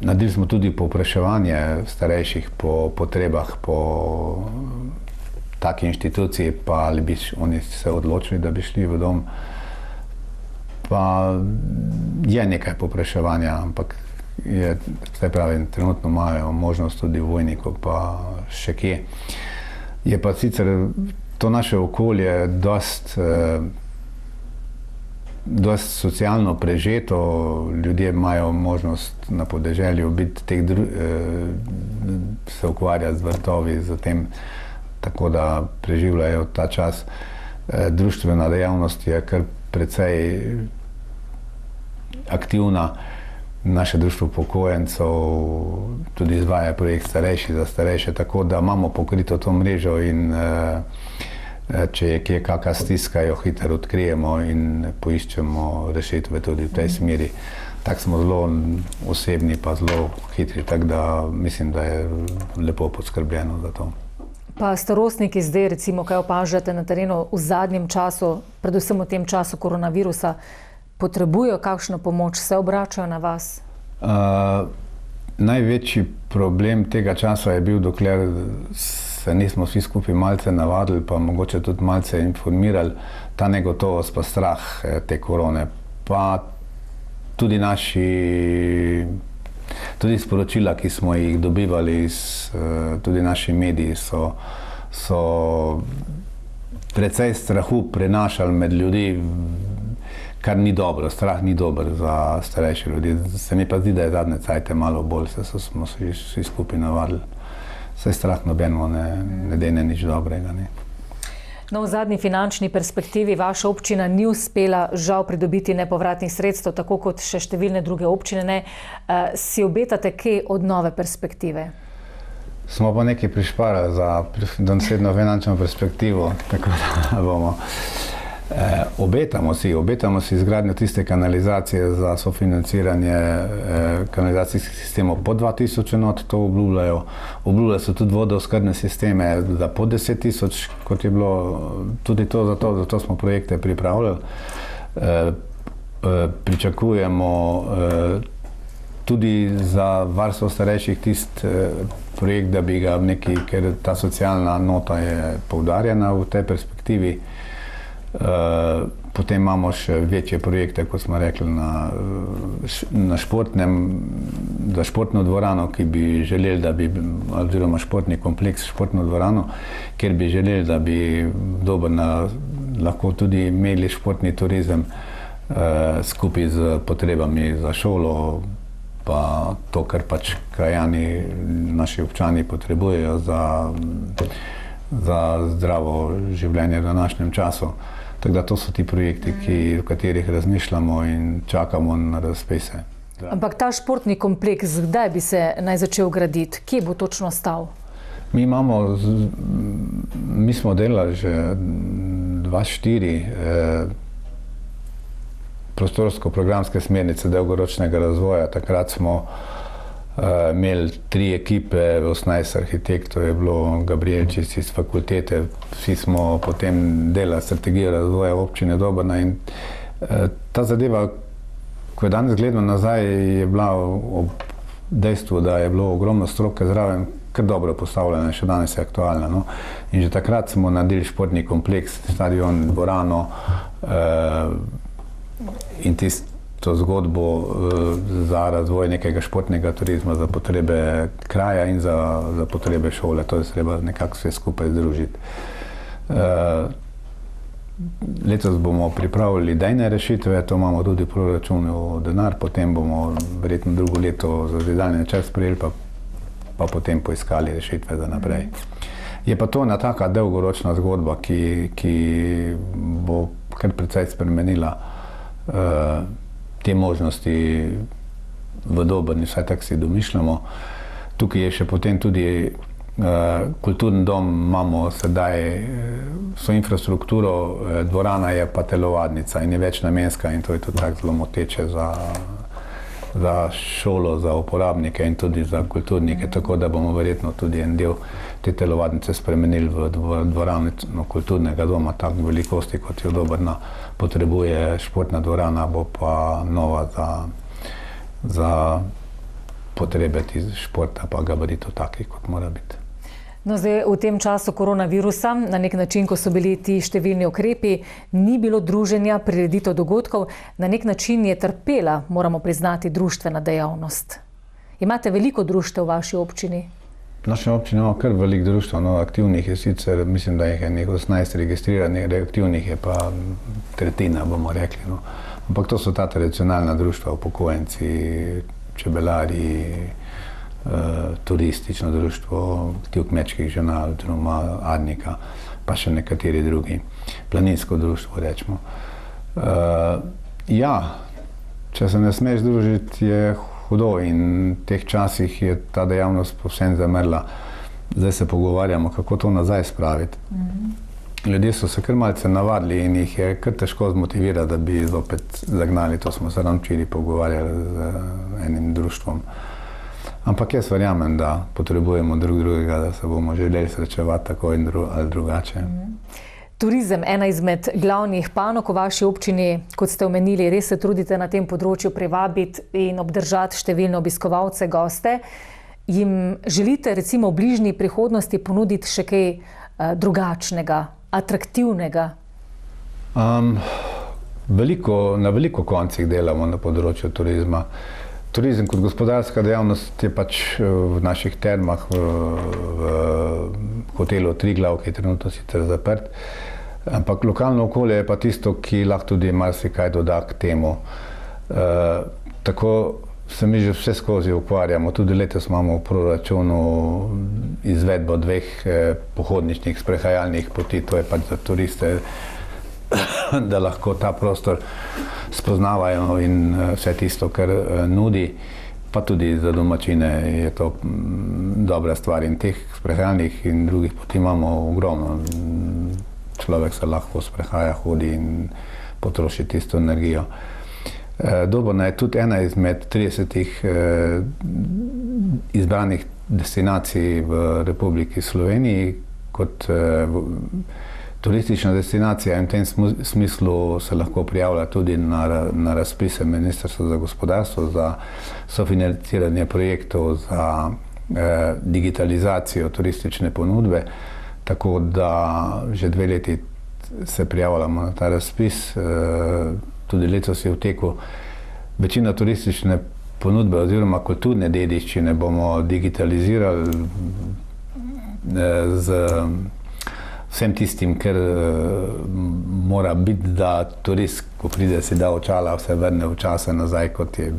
Speaker 2: naredili smo tudi povpraševanje starejših po potrebah, po taki inštituciji, pa ali bi oni se odločili, da bi šli v dom. Pa je nekaj povpraševanja, ampak se pravi, trenutno imajo možnost tudi v Vojniku, pa še kje. Je pa sicer to naše okolje dost socialno prežeto, ljudje imajo možnost na podeželju biti se ukvarjati z vrtovi, z tem, tako da preživljajo ta čas. Društvena dejavnost je kar precej aktivna. Naše društvo upokojencev tudi izvaja projekt Starejši za starejše, tako da imamo pokrito to mrežo in če je kje kakšna stiska, jo hitro odkrijemo in poiščemo rešitve tudi v tej smeri. Tako smo zelo osebni pa zelo hitri, tako da mislim, da je lepo poskrbljeno za to.
Speaker 1: Pa starostniki zdaj, recimo, kaj opažate na terenu v zadnjem času, predvsem v tem času koronavirusa, potrebujejo kakšno pomoč, se obračajo na vas?
Speaker 2: Največji problem tega časa je bil, dokler se nismo vsi skupaj malce navadili, pa mogoče tudi malce informirali, ta negotovost pa strah te korone. Pa tudi tudi sporočila, ki smo jih dobivali, tudi naši mediji so precej strahu prenašali med ljudi, kar ni dobro, strah ni dober za starejše ljudi. Se mi pa zdi, da je zadnje cajte malo bolj, smo se vsi skupaj navadili. Saj strah nobeno ne dene nič dobrega.
Speaker 1: No, v zadnji finančni perspektivi vaša občina ni uspela žal pridobiti nepovratnih sredstev, tako kot še številne druge občine ne. Si obetate kaj od nove perspektive?
Speaker 2: Smo pa nekaj prišparali za naslednjo finančno perspektivo, tako da bomo. Obetamo si izgradnjo tiste kanalizacije za sofinanciranje kanalizacijskih sistemov po 2000 enot, to obljubljajo. Obljubljajo so tudi vodooskrbne sisteme za po 10 000, kot je bilo tudi to, zato smo projekte pripravljali. Pričakujemo tudi za varstvo starejših tisti projekt, da bi ga v neki, ker ta socialna nota je poudarjena v tej perspektivi. Potem imamo še večje projekte, kot smo rekli, na za športno dvorano, ki bi želeli, da bi, oziroma športni kompleks, športno dvorano, kjer bi želeli, da bi lahko tudi imeli športni turizem skupaj z potrebami za šolo, pa to, kar pač krajani, naši občani potrebujejo za zdravo življenje v današnjem času. Tako da to so ti projekti, v katerih razmišljamo in čakamo na razpise.
Speaker 1: Ampak ta športni kompleks, kdaj bi se naj začel graditi? Kje bo točno stal?
Speaker 2: Mi smo delali že 2004 prostorsko-programske smernice dolgoročnega razvoja. Takrat smo imeli 3 ekipe, 18 arhitektov je bilo, Gabrielčic iz fakultete, vsi smo potem delali strategijo razvoja občine Dobrna in ta zadeva, ko je danes gledano nazaj, je bila ob dejstvu, da je bilo ogromno stroke zraven, kar dobro postavljena, še danes je aktualna. No? In že takrat smo naredili športni kompleks, stadion, dvorano in to zgodbo za razvoj nekega športnega turizma za potrebe kraja in za potrebe šole. To je treba nekako vse skupaj združiti. Letos bomo pripravili idejne rešitve, to imamo tudi v proračunu denar, potem bomo verjetno drugo leto za zidalni načrt sprejeli, pa potem poiskali rešitve za naprej. Je pa to ena taka dolgoročna zgodba, ki bo kar precej spremenila te možnosti v Dobrni, vsaj tako si domišljamo. Tukaj je še potem tudi kulturni dom, imamo sedaj vso infrastrukturo, dvorana je pa telovadnica in je večnamenska in to je tudi tako zelo moteče za šolo, za uporabnike in tudi za kulturnike, tako da bomo verjetno tudi en del te telovadnice spremenili v dvorano kulturnega doma, tako velikosti, kot jo Dobrna potrebuje. Športna dvorana bo pa nova za potrebe športa, pa gabaritov takih, kot mora biti.
Speaker 1: No, zdaj, v tem času koronavirusa, na nek način, ko so bili ti številni ukrepi, ni bilo druženja, prireditev dogodkov, na nek način je trpela, moramo priznati, društvena dejavnost. Imate veliko društev v vaši občini?
Speaker 2: V naši občini imamo kar veliko društev, no, aktivnih je sicer, mislim, da jih je nekaj 18 registriranih, aktivnih je pa tretjina, bomo rekli. No. Ampak to so ta tradicionalna društva, upokojenci, čebelari, turistično društvo, Tiv kmečkih žena, oziroma Adnika, pa še nekateri drugi, planinsko društvo, rečemo. Ja, če se ne smeš družiti, je hudo in v teh časih je ta dejavnost povsem zamrla. Zdaj se pogovarjamo, kako to nazaj spraviti. Ljudje so se kar malce navadili in jih je kar težko zmotivirati, da bi zopet zagnali. To smo se ravno včeraj pogovarjali z enim društvom. Ampak jaz verjamem, da potrebujemo drug drugega, da se bomo želeli srečevati tako ali drugače.
Speaker 1: Turizem, ena izmed glavnih panog v vaši občini, kot ste omenili, res se trudite na tem področju privabiti in obdržati številne obiskovalce, goste. Jim želite recimo v bližnji prihodnosti ponuditi še kaj drugačnega, atraktivnega?
Speaker 2: Na veliko koncih delamo na področju turizma. Turizem kot gospodarska dejavnost je pač v naših termah, v hotelu Triglav, ki je trenutno sicer zaprt, ampak lokalno okolje je pa tisto, ki lahko tudi marsikaj doda k temu. Tako se mi že vse skozi ukvarjamo, tudi letos imamo v proračunu izvedbo 2 pohodniških sprehajalnih poti, to je pač za turiste, da lahko ta prostor spoznavajo in vse tisto, kar nudi, pa tudi za domačine je to dobra stvar in teh sprehajalnih in drugih poti imamo ogromno. človek se lahko sprehaja, hodi in potroši tisto energijo. Dobrna je tudi ena izmed 30 izbranih destinacij v Republiki Sloveniji kot turistična destinacija in v tem smislu se lahko prijavlja tudi na razpise Ministrstva za gospodarstvo za sofinanciranje projektov za digitalizacijo turistične ponudbe, tako da že 2 leti se prijavljamo na ta razpis. Tudi letos je v teku. Večina turistične ponudbe oziroma kulturne dediščine bomo digitalizirali z vsem tistim, ker mora biti, da turist, ko pride, si da očala, vse vrne v čase nazaj, kot je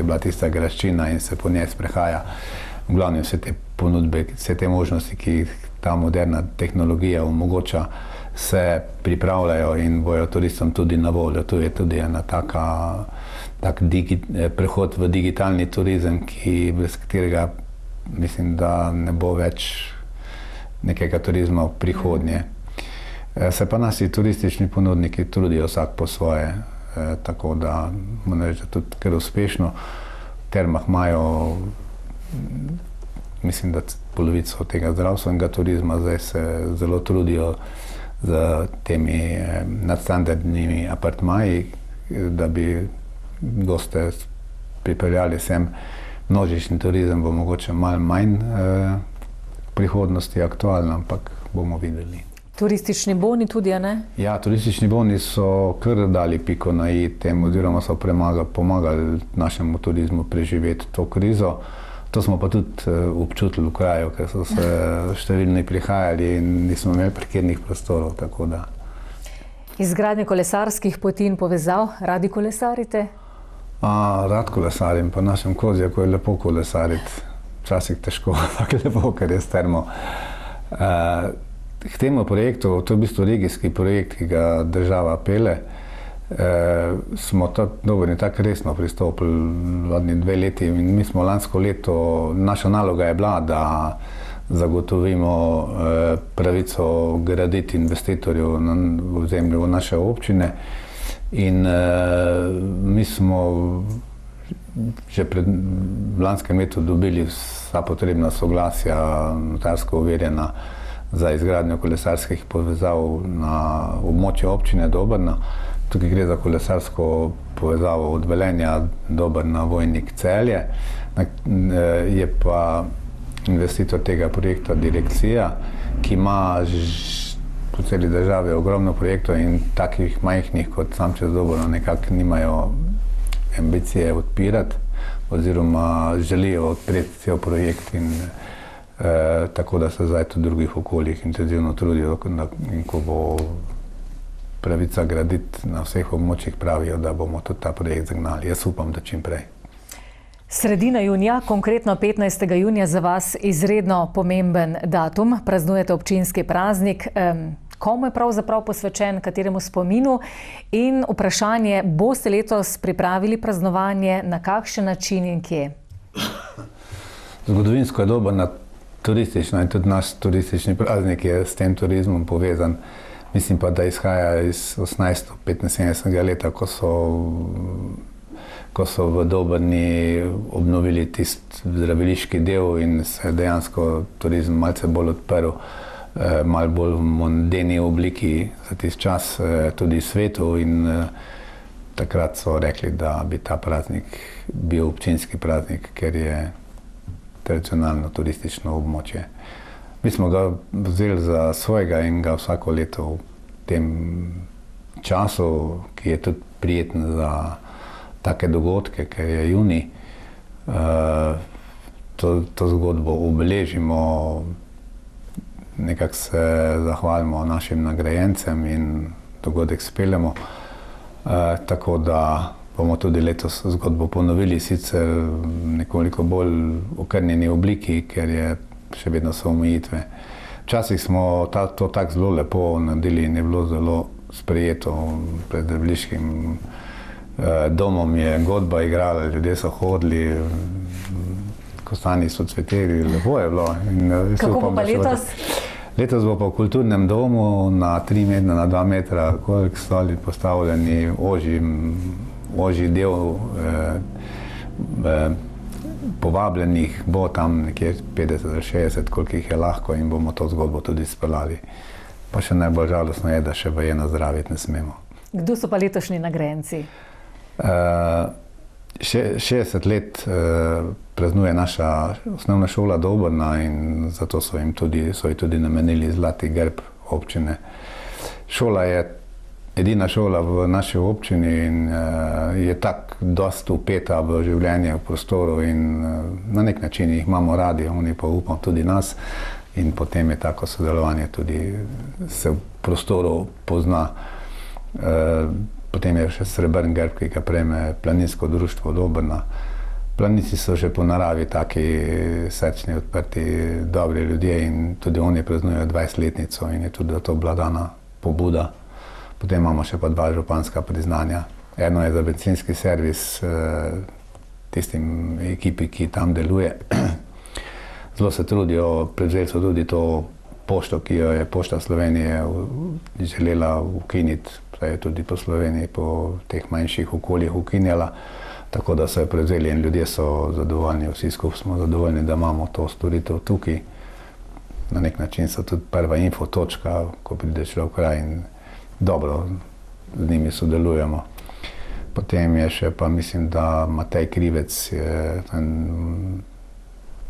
Speaker 2: bila tista graščina in se po njej sprehaja. V glavnem vse te ponudbe, vse te možnosti, ki jih ta moderna tehnologija omogoča, se pripravljajo in bojo turistom tudi na voljo. Tu je tudi ena tak prehod v digitalni turizem, brez katerega mislim, da ne bo več nekega turizma v prihodnje. Se pa naši turistični ponudniki trudijo vsak po svoje, tako da moram reči, da tudi kar uspešno. V termah imajo, mislim, da polovico tega zdravstvenega turizma, zdaj se zelo trudijo z temi nadstandardnimi apartmaji, da bi goste pripeljali sem. Množični turizem bo mogoče malo manj v prihodnosti aktualno, ampak bomo videli.
Speaker 1: Turistični boni tudi, a ne?
Speaker 2: Ja, turistični boni so kar dali piko na i temu, oziroma so pomagali našemu turizmu preživeti to krizo. To smo pa tudi občutili v kraju, ker so se številni prihajali in nismo imeli parkirnih prostorov, tako da.
Speaker 1: Izgradnje kolesarskih poti in povezav, radi kolesarite?
Speaker 2: Rad kolesarim, pa našem Kozjaku je lepo kolesariti. Včasih težko, ampak lepo, ker je strmo. K temu projektu, to je v bistvu regijski projekt, ki ga država pele, smo tako resno pristopili zadnji 2 leti in mi smo lansko leto, naša naloga je bila, da zagotovimo pravico graditi investitorju v ozemlju v naše občine in mi smo že pred lanskem letu dobili vsa potrebna soglasja, notarsko overjena za izgradnjo kolesarskih povezav na območju občine Dobrna. Tukaj gre za kolesarsko povezavo od Velenja do Dobrna, Vojnik, Celje. Je pa investitor tega projekta direkcija, ki ima po celi državi ogromno projektov in takih majhnih kot sam čez Dobrno nekako nimajo ambicije odpirati oziroma želijo odpreti cel projekt in tako da se zdaj tudi v drugih okoljih intenzivno trudijo in ko bo pravica graditi na vseh območjih, pravijo, da bomo tudi ta projekt zagnali. Jaz upam, da čim prej.
Speaker 1: Sredina junija, konkretno 15. junija, za vas izredno pomemben datum. Praznujete občinski praznik. Komu je pravzaprav posvečen, kateremu spominu? In vprašanje, boste letos pripravili praznovanje, na kakšen način in kje?
Speaker 2: Zgodovinsko je Dobrna turistična in tudi naš turistični praznik je s tem turizmom povezan. Mislim pa, da izhaja iz 1875. leta, ko so v Dobrni obnovili tisti zdraviliški del in se dejansko turizem malce bolj odprl, malo bolj v mondeni obliki za tisti čas tudi svetu in takrat so rekli, da bi ta praznik bil občinski praznik, ker je tradicionalno turistično območje. Mi smo ga vzeli za svojega in ga vsako leto v tem času, ki je tudi prijeten za take dogodke, ker je junij, to zgodbo obeležimo, nekako se zahvalimo našim nagrajencem in dogodek speljemo. Tako da bomo tudi letos zgodbo ponovili, sicer v nekoliko bolj okrnjeni obliki, ker je še vedno so omejitve. Včasih smo to tako zelo lepo naredili in je bilo zelo sprejeto. Pred zdraviliškim domom je godba igrala, ljudje so hodili, kostani so cveteli, lepo je bilo.
Speaker 1: Kako bo pa letos?
Speaker 2: Letos bo pa v kulturnem domu na 3 metra, na 2 metra, koliko stoli postavljeni, ožji del povabljenih, bo tam nekje 50 ali 60, koliko jih je lahko in bomo to zgodbo tudi speljali. Pa še najbolj žalostno je, da še baje nazdraviti ne smemo.
Speaker 1: Kdo so pa letošnji nagrajenci?
Speaker 2: 60 let praznuje naša osnovna šola Dobrna in zato so ji tudi namenili zlati grb občine. Šola je edina šola v naši občini in je tako dosti vpeta v življenje, v prostoru in na nek način jih imamo radi, oni pa upam tudi nas in potem je tako sodelovanje tudi se v prostoru pozna. Potem je še srebrn grb, ki ga prejme Planinsko društvo Dobrna. Planinci so že po naravi taki srčni, odprti, dobri ljudje in tudi oni praznujejo 20-letnico in je tudi to bila dana pobuda. Potem imamo še pa 2 županska priznanja. Eno je za bencinski servis tistim ekipi, ki tam deluje. Zelo se trudijo, prevzeli so tudi to pošto, ki jo je Pošta Slovenije želela ukiniti, je tudi po Sloveniji, po teh manjših okoljih ukinjala, tako da so jo prevzeli in ljudje so zadovoljni, vsi skupaj smo zadovoljni, da imamo to storitev tukaj. Na nek način so tudi prva infotočka, ko prideš v kraj in dobro z njimi sodelujemo. Potem je še pa mislim, da Matej Krivec je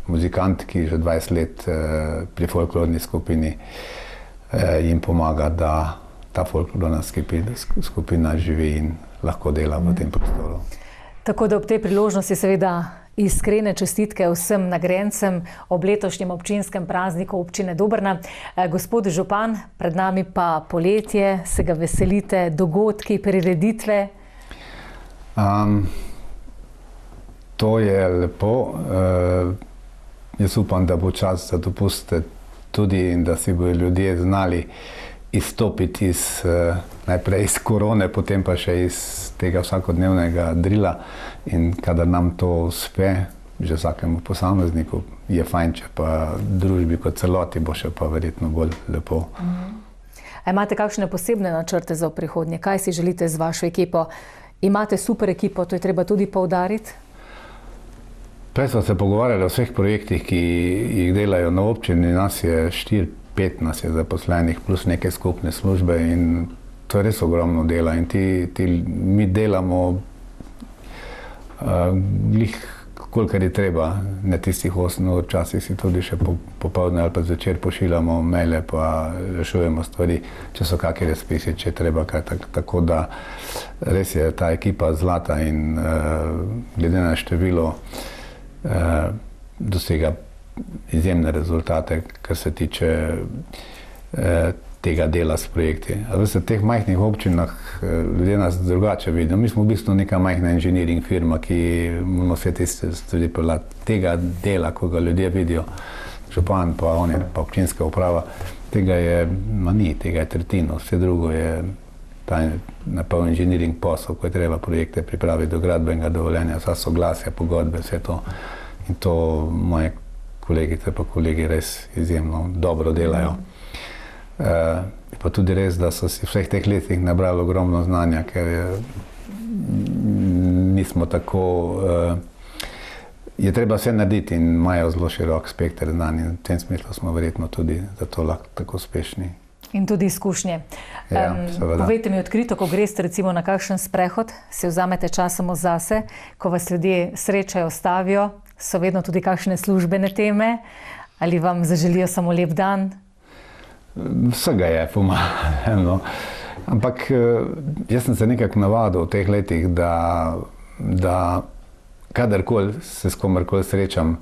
Speaker 2: muzikant, ki že 20 let pri folklorni skupini jim pomaga, da ta folklorna skupina živi in lahko dela v tem prostoru.
Speaker 1: Tako da ob tej priložnosti seveda iskrene čestitke vsem nagrajencem ob letošnjem občinskem prazniku občine Dobrna. Gospod župan, pred nami pa poletje, se ga veselite, dogodki, prireditve?
Speaker 2: To je lepo. Jaz upam, da bo čas za dopuste tudi in da si bodo ljudje znali izstopiti najprej iz korone, potem pa še iz tega vsakodnevnega drila in kadar nam to uspe, že vsakemu posamezniku, je fajn, če pa družbi kot celoti bo še pa verjetno bolj lepo.
Speaker 1: A imate kakšne posebne načrte za prihodnje? Kaj si želite z vašo ekipo? Imate super ekipo, to je treba tudi poudariti?
Speaker 2: Prej smo se pogovarjali o vseh projektih, ki jih delajo na občini, nas je 4-5 nas je zaposlenih, plus neke skupne službe in to je res ogromno dela in mi delamo glih kolikor je treba, ne tistih 8 ur, včasih si tudi še popoldne ali pa zvečer pošiljamo maile pa rešujemo stvari, če so kakšni razpisi, če treba kaj tako da res je ta ekipa zlata in glede na število dosega izjemne rezultate, kar se tiče tega dela s projekti. V teh majhnih občinah ljudje nas drugače vidijo. Mi smo v bistvu neka majhna inženiring firma, ki moramo vse tiste stvari pelati. Tega dela, ko ga ljudje vidijo, župan pa on pa občinska uprava, tega je tretjino. Vse drugo je ta napol inženiring posel, ko je treba projekte pripraviti do gradbenega dovoljenja, vsa soglasja, pogodbe, vse to. In to moje kolegice pa kolegi res izjemno dobro delajo. Pa tudi res, da so si v vseh teh letih nabrali ogromno znanja, ker nismo tako, je treba vse narediti in imajo zelo širok spekter znanj in v tem smislu smo verjetno tudi zato lahko tako uspešni.
Speaker 1: In tudi izkušnje.
Speaker 2: Ja,
Speaker 1: povejte mi odkrito, ko greste recimo na kakšen sprehod, si vzamete čas samo zase, ko vas ljudje srečajo, stavijo, so vedno tudi kakšne službene teme ali vam zaželijo samo lep dan?
Speaker 2: Vsega je pomembno, ampak jaz sem se nekako navadil v teh letih, da kadarkoli se s komerkoli srečam,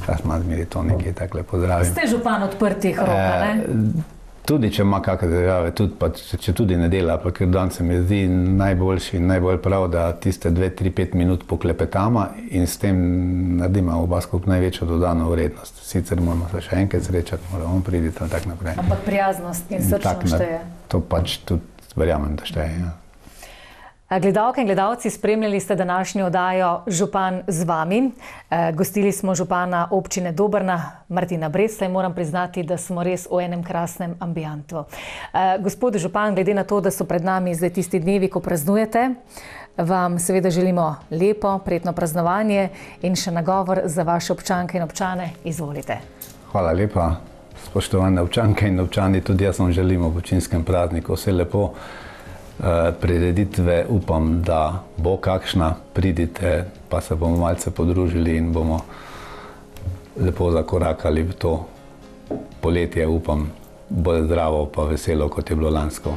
Speaker 2: jaz malo zmeri to nekaj takle pozdravim.
Speaker 1: Ste župan odprtih rok, ne?
Speaker 2: Tudi, če ima kakšne težave, če tudi ne dela, pa ker dan se mi zdi najboljši in najbolj prav, da tiste 2-3-5 minut poklepetamo in s tem naredimo oba skupaj največjo dodano vrednost. Sicer moramo se še enkrat srečati, moramo priti in tako naprej.
Speaker 1: Ampak prijaznost in srčno šteje.
Speaker 2: To pač tudi verjamem, da šteje, ja.
Speaker 1: Gledalke in gledalci, spremljali ste današnjo oddajo Župan z vami. Gostili smo župana občine Dobrna, Martina Breclja, in moram priznati, da smo res v enem krasnem ambientu. Gospod župan, glede na to, da so pred nami zdaj tisti dnevi, ko praznujete, vam seveda želimo lepo, prijetno praznovanje in še nagovor za vaše občanke in občane. Izvolite.
Speaker 2: Hvala lepa, spoštovane občanke in občani, tudi jaz vam želim ob občinskem prazniku vse lepo. Prireditve upam, da bo kakšna, pridite, pa se bomo malce podružili in bomo lepo zakorakali v to poletje, upam, bolj zdravo pa veselo, kot je bilo lansko.